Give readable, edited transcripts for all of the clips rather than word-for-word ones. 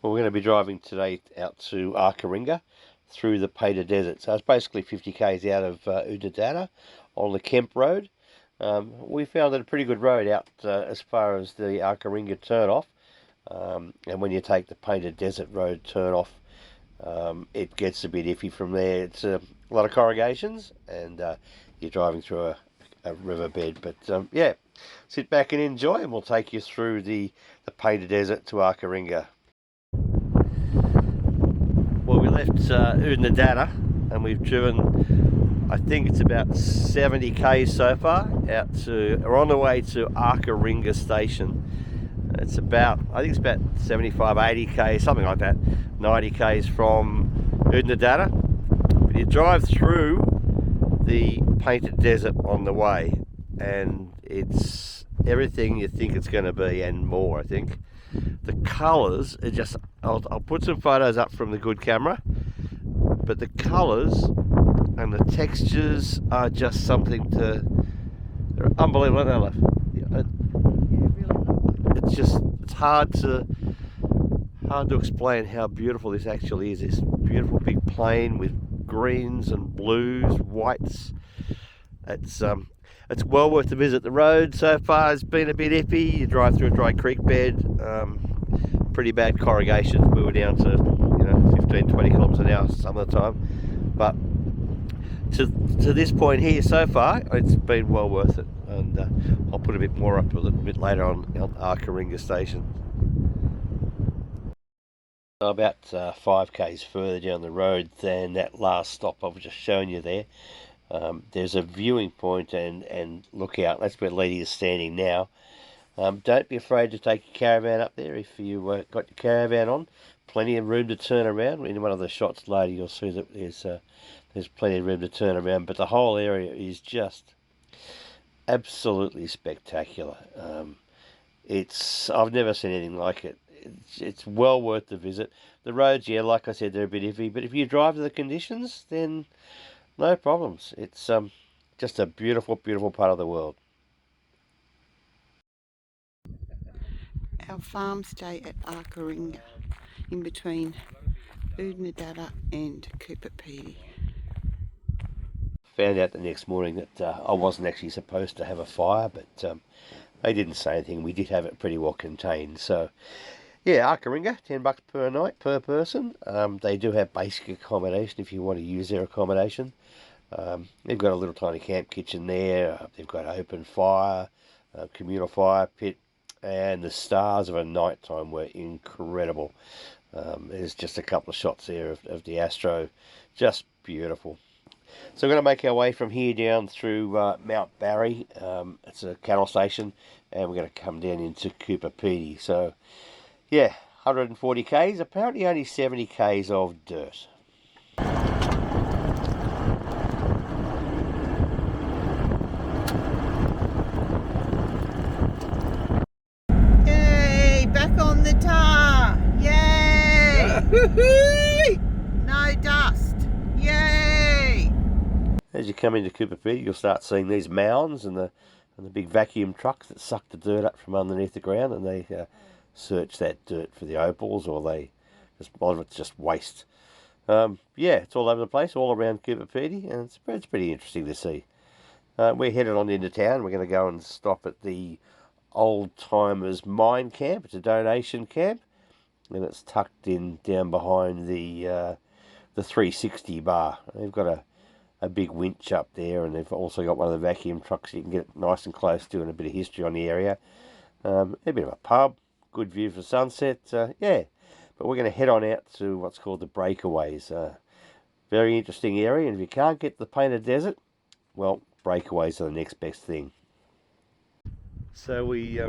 Well, we're going to be driving today out to Arckaringa through the Pedy Desert. So it's basically 50 k's out of Oodnadatta on the Kemp Road. We found it a pretty good road out as far as the Arckaringa turn-off. And when you take the Pedy Desert Road turn-off, it gets a bit iffy from there. It's a lot of corrugations and you're driving through a riverbed. But yeah, sit back and enjoy, and we'll take you through the Pedy Desert to Arckaringa. Well, we left Oodnadatta and we've driven, I think it's about 70 k's so far, we're on the way to Arckaringa Station. It's about, I think it's about 75, 80 k's, something like that, 90 k's from Oodnadatta. But you drive through the painted desert on the way, and it's everything you think it's going to be and more, I think. The colours are just, I'll put some photos up from the good camera, but the colours and the textures are just something to, they're unbelievable, aren't they? It's just, it's hard to explain how beautiful this actually is. This beautiful big plain with greens and blues, whites. It's well worth the visit. The road so far has been a bit iffy. You drive through a dry creek bed, pretty bad corrugations. We were down to 15, 20 kilometres an hour some of the time. But to this point here so far, it's been well worth it. And I'll put a bit more up a little bit later on Arckaringa Station. So about 5 k's further down the road than that last stop I was just showing you there. There's a viewing point and lookout. That's where Letty is standing now. Don't be afraid to take your caravan up there if you got your caravan on. Plenty of room to turn around. In one of the shots later you'll see that there's plenty of room to turn around, but the whole area is just absolutely spectacular. I've never seen anything like it. It's well worth the visit. The roads, yeah, like I said, they're a bit iffy, but if you drive to the conditions, then no problems. It's just a beautiful, beautiful part of the world. Our farm stay at Arckaringa, in between Oodnadatta and Coober Pedy. Found out the next morning that I wasn't actually supposed to have a fire, but they didn't say anything. We did have it pretty well contained. So yeah, Arckaringa, $10 per night per person. They do have basic accommodation if you want to use their accommodation. They've got a little tiny camp kitchen there. They've got open fire, communal fire pit, and the stars of a night time were incredible. There's just a couple of shots there of the Astro, just beautiful. So we're going to make our way from here down through Mount Barry. It's a cattle station, and we're going to come down into Coober Pedy. So yeah, 140 k's, apparently only 70 k's of dirt. Yay! Back on the tar! Yay! No dust! Yay! As you come into Coober Pedy, you'll start seeing these mounds and the big vacuum trucks that suck the dirt up from underneath the ground, and they search that dirt for the opals, or a lot of it's just waste. Yeah, it's all over the place, all around Coober Pedy, and it's pretty interesting to see. We're headed on into town. We're going to go and stop at the Old Timers Mine Camp. It's a donation camp, and it's tucked in down behind the 360 bar. They've got a big winch up there, and they've also got one of the vacuum trucks you can get nice and close to, and a bit of history on the area. A bit of a pub, good view for sunset, yeah. But we're going to head on out to what's called the Breakaways. Very interesting area, and if you can't get to the Pedy Desert, well, Breakaways are the next best thing. So we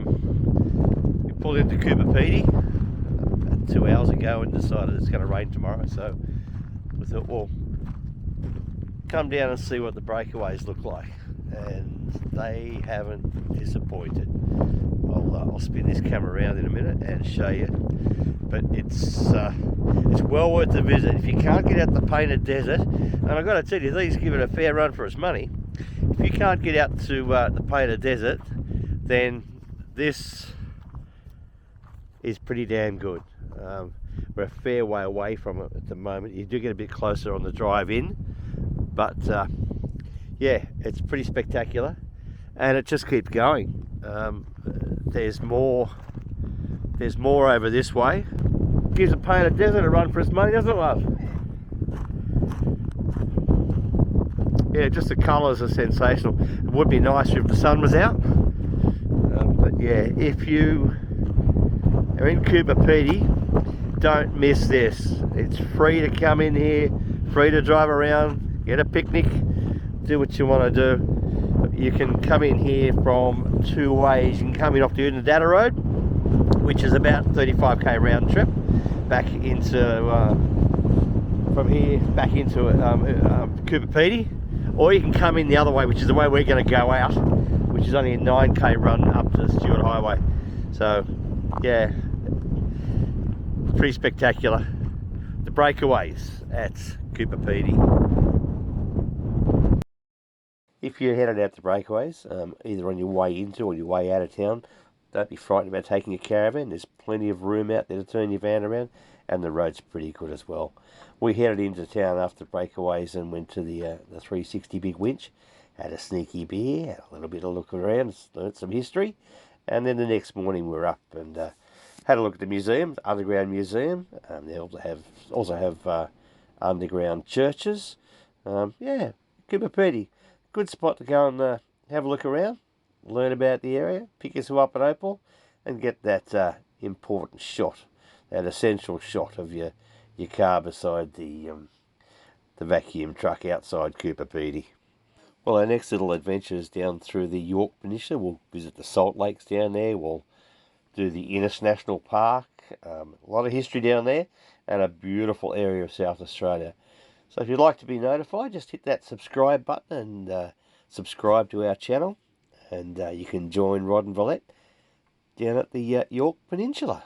pulled into Coober Pedy about 2 hours ago and decided it's going to rain tomorrow, so we thought, well, come down and see what the Breakaways look like, and they haven't disappointed. I'll spin this camera around in a minute and show you, but it's well worth the visit. If you can't get out the Pedy Desert, and I've got to tell you, these give it a fair run for its money. If you can't get out to the Pedy Desert, then this is pretty damn good. We're a fair way away from it at the moment. You do get a bit closer on the drive in, but yeah, it's pretty spectacular, and it just keeps going. There's more over this way. Gives a painted desert a run for its money, doesn't it, love? Yeah, just the colours are sensational. It would be nicer if the sun was out, but yeah, if you are in Coober Pedy, don't miss this. It's free to come in here, free to drive around, get a picnic, do what you want to do. You can come in here from two ways. You can come in off the Oodnadatta Road, which is about 35k round trip, back into from here back into Coober Pedy, or you can come in the other way, which is the way we're going to go out, which is only a 9k run up to Stewart Highway. So yeah, pretty spectacular. The Breakaways at Coober Pedy. If you're headed out to Breakaways, either on your way into or your way out of town, don't be frightened about taking a caravan. There's plenty of room out there to turn your van around, and the road's pretty good as well. We headed into town after Breakaways and went to the 360 big winch, had a sneaky beer, had a little bit of look around, learnt some history, and then the next morning we were up and had a look at the museum, the underground museum. They also have underground churches. Yeah, Coober Pedy, good spot to go and have a look around, learn about the area, pick yourself up an opal, and get that important shot, that essential shot of your car beside the vacuum truck outside Coober Pedy. Well, our next little adventure is down through the York Peninsula. We'll visit the Salt Lakes down there. We'll do the Innes National Park. A lot of history down there, and a beautiful area of South Australia. So if you'd like to be notified, just hit that subscribe button and subscribe to our channel, and you can join Rod and Velette down at the York Peninsula.